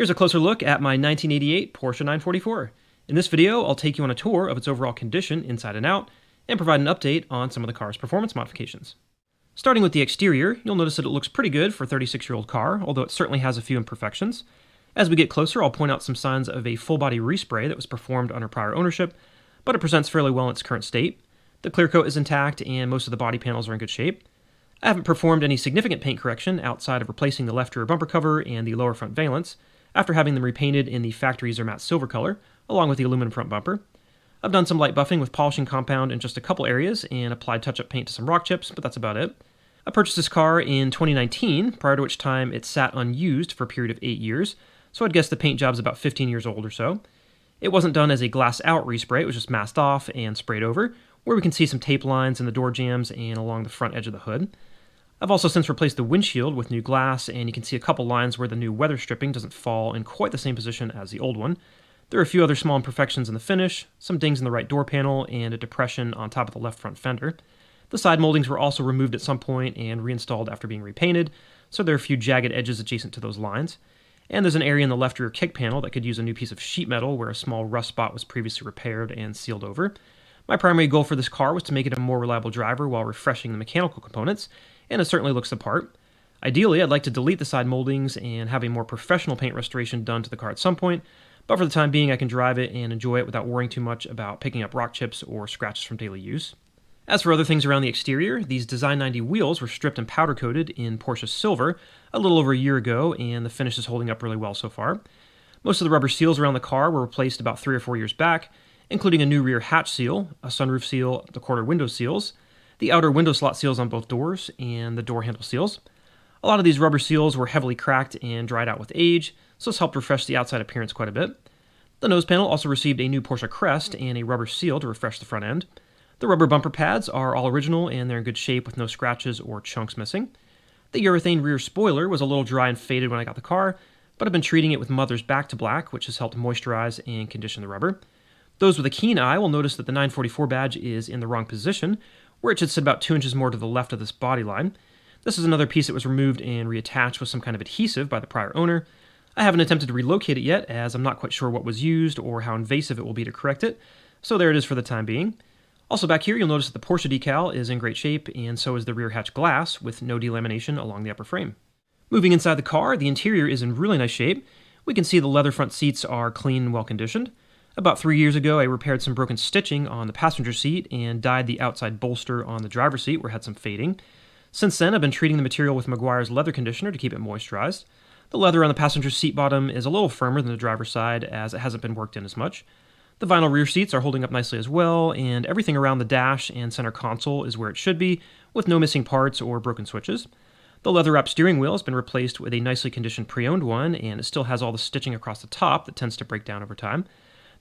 Here's a closer look at my 1988 Porsche 944. In this video, I'll take you on a tour of its overall condition inside and out, and provide an update on some of the car's performance modifications. Starting with the exterior, you'll notice that it looks pretty good for a 36-year-old car, although it certainly has a few imperfections. As we get closer, I'll point out some signs of a full-body respray that was performed under prior ownership, but it presents fairly well in its current state. The clear coat is intact, and most of the body panels are in good shape. I haven't performed any significant paint correction outside of replacing the left rear bumper cover and the lower front valance, after having them repainted in the factory Zermatt silver color, along with the aluminum front bumper. I've done some light buffing with polishing compound in just a couple areas and applied touch-up paint to some rock chips, but that's about it. I purchased this car in 2019, prior to which time it sat unused for a period of 8 years, so I'd guess the paint job's about 15 years old or so. It wasn't done as a glass-out respray, it was just masked off and sprayed over, where we can see some tape lines in the door jambs and along the front edge of the hood. I've also since replaced the windshield with new glass, and you can see a couple lines where the new weather stripping doesn't fall in quite the same position as the old one. There are a few other small imperfections in the finish, some dings in the right door panel, and a depression on top of the left front fender. The side moldings were also removed at some point and reinstalled after being repainted, so there are a few jagged edges adjacent to those lines. And there's an area in the left rear kick panel that could use a new piece of sheet metal where a small rust spot was previously repaired and sealed over. My primary goal for this car was to make it a more reliable driver while refreshing the mechanical components, and it certainly looks the part. Ideally, I'd like to delete the side moldings and have a more professional paint restoration done to the car at some point, but for the time being I can drive it and enjoy it without worrying too much about picking up rock chips or scratches from daily use. As for other things around the exterior, these Design 90 wheels were stripped and powder coated in Porsche silver a little over a year ago, and the finish is holding up really well so far. Most of the rubber seals around the car were replaced about 3 or 4 years back, including a new rear hatch seal, a sunroof seal, the quarter window seals, the outer window slot seals on both doors, and the door handle seals. A lot of these rubber seals were heavily cracked and dried out with age, so this helped refresh the outside appearance quite a bit. The nose panel also received a new Porsche crest and a rubber seal to refresh the front end. The rubber bumper pads are all original and they're in good shape with no scratches or chunks missing. The urethane rear spoiler was a little dry and faded when I got the car, but I've been treating it with Mother's Back to Black, which has helped moisturize and condition the rubber. Those with a keen eye will notice that the 944 badge is in the wrong position, where it should sit about 2 inches more to the left of this body line. This is another piece that was removed and reattached with some kind of adhesive by the prior owner. I haven't attempted to relocate it yet, as I'm not quite sure what was used or how invasive it will be to correct it, so there it is for the time being. Also back here, you'll notice that the Porsche decal is in great shape, and so is the rear hatch glass, with no delamination along the upper frame. Moving inside the car, the interior is in really nice shape. We can see the leather front seats are clean and well conditioned. About 3 years ago, I repaired some broken stitching on the passenger seat and dyed the outside bolster on the driver's seat where it had some fading. Since then, I've been treating the material with Meguiar's leather conditioner to keep it moisturized. The leather on the passenger seat bottom is a little firmer than the driver's side, as it hasn't been worked in as much. The vinyl rear seats are holding up nicely as well, and everything around the dash and center console is where it should be, with no missing parts or broken switches. The leather-wrapped steering wheel has been replaced with a nicely conditioned pre-owned one, and it still has all the stitching across the top that tends to break down over time.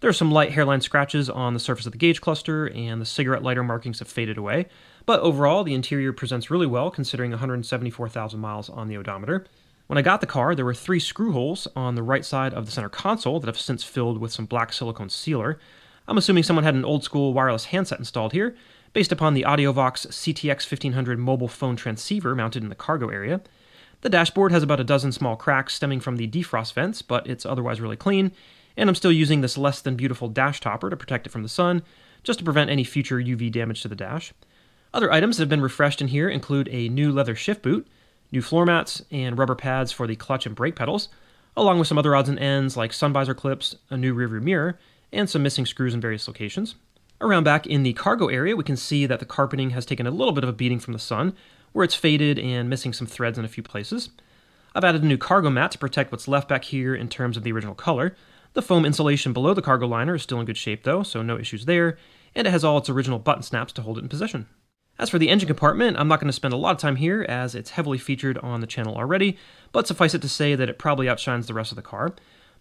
There are some light hairline scratches on the surface of the gauge cluster, and the cigarette lighter markings have faded away, but overall the interior presents really well considering 174,000 miles on the odometer. When I got the car, there were 3 screw holes on the right side of the center console that I've since filled with some black silicone sealer. I'm assuming someone had an old-school wireless handset installed here, based upon the AudioVox CTX 1500 mobile phone transceiver mounted in the cargo area. The dashboard has about a dozen small cracks stemming from the defrost vents, but it's otherwise really clean, and I'm still using this less than beautiful dash topper to protect it from the sun, just to prevent any future UV damage to the dash. Other items that have been refreshed in here include a new leather shift boot, new floor mats, and rubber pads for the clutch and brake pedals, along with some other odds and ends like sun visor clips, a new rearview mirror, and some missing screws in various locations. Around back in the cargo area, we can see that the carpeting has taken a little bit of a beating from the sun, where it's faded and missing some threads in a few places. I've added a new cargo mat to protect what's left back here in terms of the original color. The foam insulation below the cargo liner is still in good shape though, so no issues there, and it has all its original button snaps to hold it in position. As for the engine compartment, I'm not going to spend a lot of time here as it's heavily featured on the channel already, but suffice it to say that it probably outshines the rest of the car.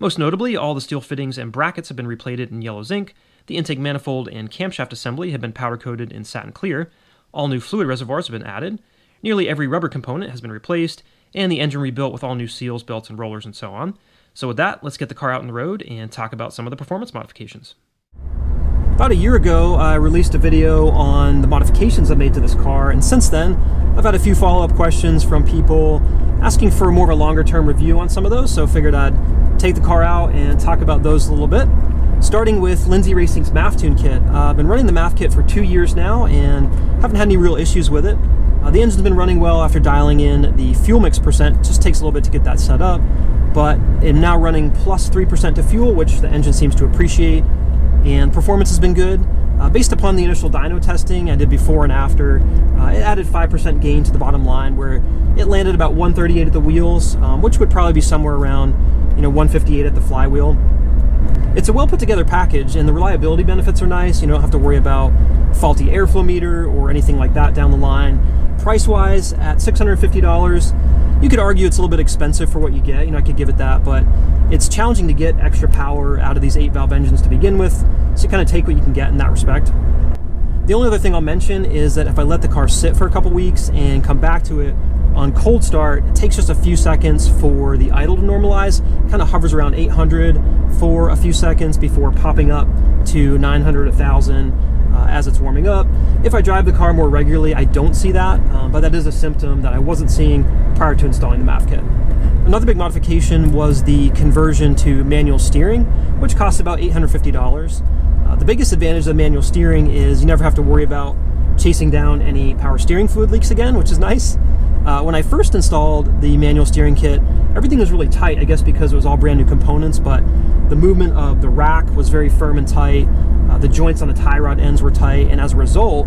Most notably, all the steel fittings and brackets have been replated in yellow zinc, the intake manifold and camshaft assembly have been powder coated in satin clear, all new fluid reservoirs have been added, nearly every rubber component has been replaced, and the engine rebuilt with all new seals, belts, and rollers, and so on. So with that, let's get the car out on the road and talk about some of the performance modifications. About a year ago, I released a video on the modifications I made to this car, and since then, I've had a few follow-up questions from people asking for more of a longer-term review on some of those, so I figured I'd take the car out and talk about those a little bit. Starting with Lindsay Racing's MAF Tune kit. I've been running the MAF kit for 2 years now and haven't had any real issues with it. The engine's been running well after dialing in the fuel mix percent. It just takes a little bit to get that set up, but I'm now running plus 3% to fuel, which the engine seems to appreciate, and performance has been good. Based upon the initial dyno testing I did before and after, it added 5% gain to the bottom line, where it landed about 138 at the wheels, which would probably be somewhere around 158 at the flywheel. It's a well put together package, and the reliability benefits are nice. You don't have to worry about faulty airflow meter or anything like that down the line. Price wise, at $650, you could argue it's a little bit expensive for what you get. I could give it that, but it's challenging to get extra power out of these 8-valve engines to begin with, so you kind of take what you can get in that respect. The only other thing I'll mention is that if I let the car sit for a couple weeks and come back to it on cold start, it takes just a few seconds for the idle to normalize. It kind of hovers around 800 for a few seconds before popping up to 900, 1000 as it's warming up. If I drive the car more regularly, I don't see that, but that is a symptom that I wasn't seeing prior to installing the MAF kit. Another big modification was the conversion to manual steering, which costs about $850. The biggest advantage of manual steering is you never have to worry about chasing down any power steering fluid leaks again, which is nice. When I first installed the manual steering kit, everything was really tight, I guess because it was all brand new components, but the movement of the rack was very firm and tight. The joints on the tie rod ends were tight, and as a result,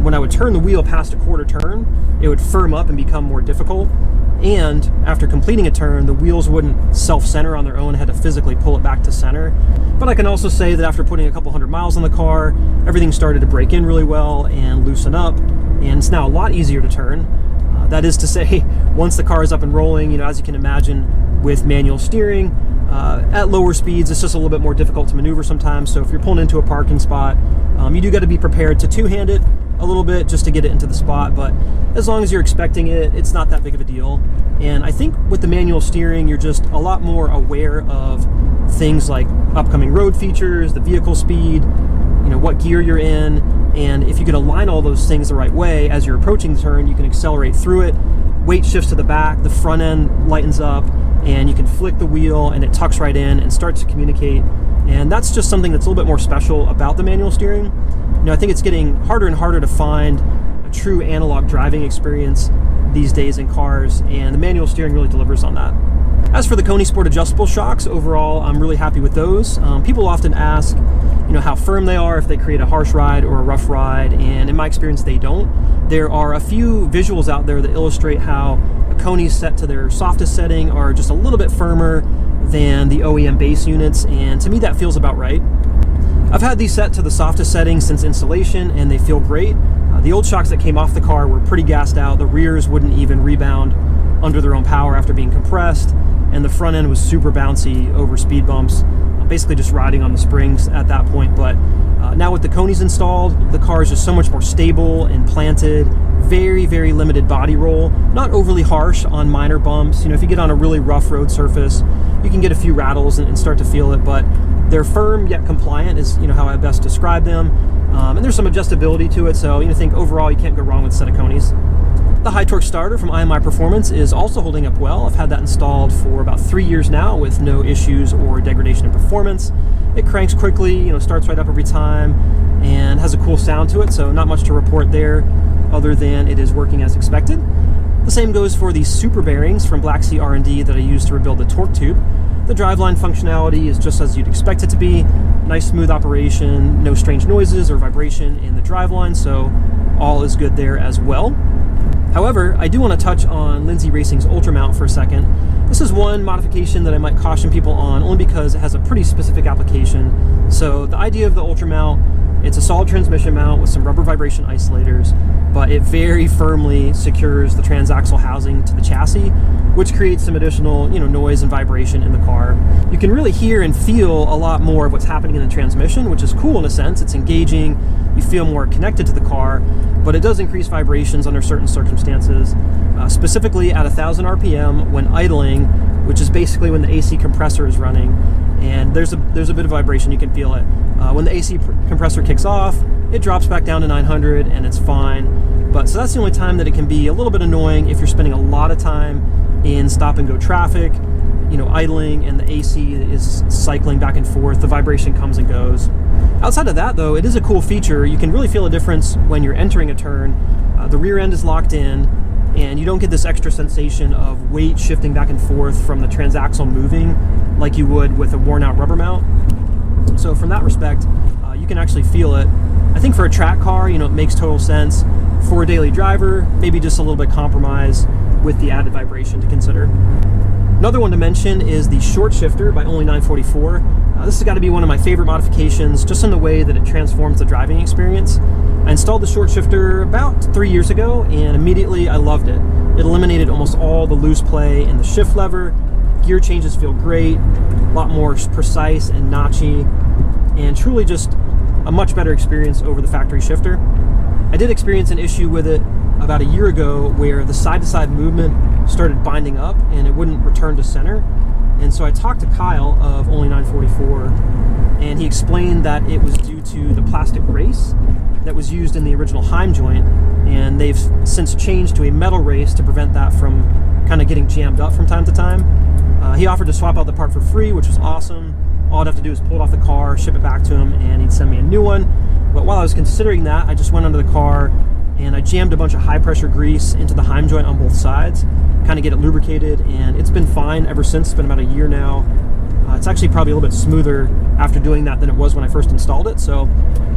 when I would turn the wheel past a quarter turn, it would firm up and become more difficult. And after completing a turn, the wheels wouldn't self-center on their own. I had to physically pull it back to center. But I can also say that after putting a couple hundred miles on the car, everything started to break in really well and loosen up, and it's now a lot easier to turn. That is to say, once the car is up and rolling, as you can imagine, with manual steering, at lower speeds, it's just a little bit more difficult to maneuver sometimes. So if you're pulling into a parking spot, you do got to be prepared to two-hand it a little bit just to get it into the spot. But as long as you're expecting it, it's not that big of a deal. And I think with the manual steering, you're just a lot more aware of things like upcoming road features, the vehicle speed, what gear you're in, and if you can align all those things the right way as you're approaching the turn, you can accelerate through it. Weight shifts to the back, the front end lightens up, and you can flick the wheel and it tucks right in and starts to communicate. And that's just something that's a little bit more special about the manual steering. I think it's getting harder and harder to find a true analog driving experience these days in cars, and the manual steering really delivers on that. As for the Koni Sport adjustable shocks, overall, I'm really happy with those. People often ask, how firm they are, if they create a harsh ride or a rough ride, and in my experience, they don't. There are a few visuals out there that illustrate how a Koni's set to their softest setting are just a little bit firmer than the OEM base units, and to me, that feels about right. I've had these set to the softest setting since installation, and they feel great. The old shocks that came off the car were pretty gassed out. The rears wouldn't even rebound under their own power after being compressed, and the front end was super bouncy over speed bumps, basically just riding on the springs at that point. But now with the Koni's installed, the car is just so much more stable and planted, very, very limited body roll, not overly harsh on minor bumps. If you get on a really rough road surface, you can get a few rattles and start to feel it, but they're firm yet compliant is how I best describe them. And there's some adjustability to it, so I think overall you can't go wrong with a set of Koni's. The high torque starter from IMI Performance is also holding up well. I've had that installed for about 3 years now with no issues or degradation in performance. It cranks quickly, starts right up every time, and has a cool sound to it, so not much to report there other than it is working as expected. The same goes for the super bearings from Black Sea R&D that I used to rebuild the torque tube. The driveline functionality is just as you'd expect it to be. Nice smooth operation, no strange noises or vibration in the driveline, so all is good there as well. However, I do want to touch on Lindsay Racing's Ultra Mount for a second. This is one modification that I might caution people on, only because it has a pretty specific application. So the idea of the Ultra Mount, it's a solid transmission mount with some rubber vibration isolators, but it very firmly secures the transaxle housing to the chassis, which creates some additional noise and vibration in the car. You can really hear and feel a lot more of what's happening in the transmission, which is cool in a sense. It's engaging, you feel more connected to the car, but it does increase vibrations under certain circumstances, specifically at 1000 RPM when idling, which is basically when the AC compressor is running, and there's a bit of vibration, you can feel it. When the AC compressor kicks off, it drops back down to 900 and it's fine. But so that's the only time that it can be a little bit annoying if you're spending a lot of time in stop and go traffic idling and the AC is cycling back and forth. The vibration comes and goes. Outside of that, though, it is a cool feature. You can really feel a difference when you're entering a turn. The rear end is locked in, and you don't get this extra sensation of weight shifting back and forth from the transaxle moving like you would with a worn-out rubber mount. So from that respect, you can actually feel it. I think for a track car, it makes total sense. For a daily driver, maybe just a little bit compromise with the added vibration to consider. Another one to mention is the short shifter by Only 944. This has got to be one of my favorite modifications, just in the way that it transforms the driving experience. I installed the short shifter about 3 years ago, and immediately I loved it. It eliminated almost all the loose play in the shift lever. Gear changes feel great, a lot more precise and notchy, and truly just a much better experience over the factory shifter. I did experience an issue with it about a year ago where the side-to-side movement started binding up and it wouldn't return to center. And so I talked to Kyle of Only 944, and he explained that it was due to the plastic race that was used in the original Heim joint, and they've since changed to a metal race to prevent that from kind of getting jammed up from time to time. He offered to swap out the part for free, which was awesome. All I'd have to do is pull it off the car, ship it back to him, and he'd send me a new one. But while I was considering that, I just went under the car and I jammed a bunch of high pressure grease into the Heim joint on both sides, kind of get it lubricated, and it's been fine ever since. It's been about a year now. It's actually probably a little bit smoother after doing that than it was when I first installed it, so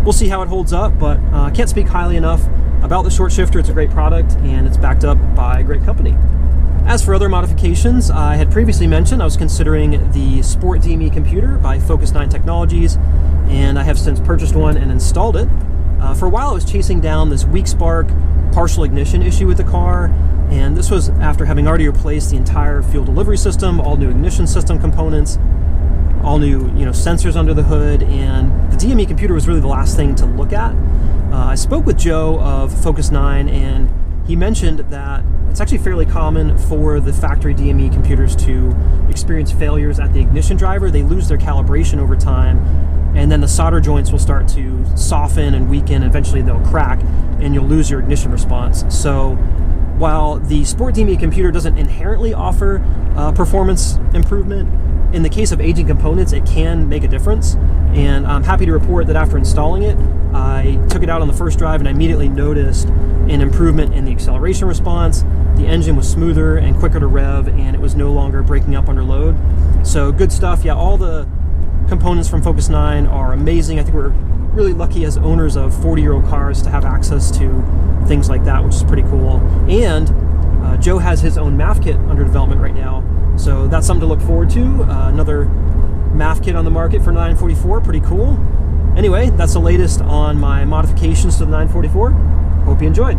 we'll see how it holds up, but I can't speak highly enough about the short shifter. It's a great product, and it's backed up by a great company. As for other modifications, I had previously mentioned I was considering the Sport DME computer by Focus 9 Technologies, and I have since purchased one and installed it. For a while I was chasing down this weak spark partial ignition issue with the car, and this was after having already replaced the entire fuel delivery system, all new ignition system components, all new sensors under the hood, and the DME computer was really the last thing to look at. I spoke with Joe of Focus 9, and he mentioned that it's actually fairly common for the factory DME computers to experience failures at the ignition driver. They lose their calibration over time, and then the solder joints will start to soften and weaken, and eventually they'll crack, and you'll lose your ignition response. So while the Sport DME computer doesn't inherently offer performance improvement, in the case of aging components, it can make a difference. And I'm happy to report that after installing it, I took it out on the first drive and I immediately noticed an improvement in the acceleration response. The engine was smoother and quicker to rev, and it was no longer breaking up under load. So good stuff. Yeah, all the components from Focus 9 are amazing. I think we're really lucky as owners of 40-year-old cars to have access to things like that, which is pretty cool. And Joe has his own MAF kit under development right now, so that's something to look forward to. Another MAF kit on the market for 944, pretty cool. Anyway, that's the latest on my modifications to the 944. Hope you enjoyed.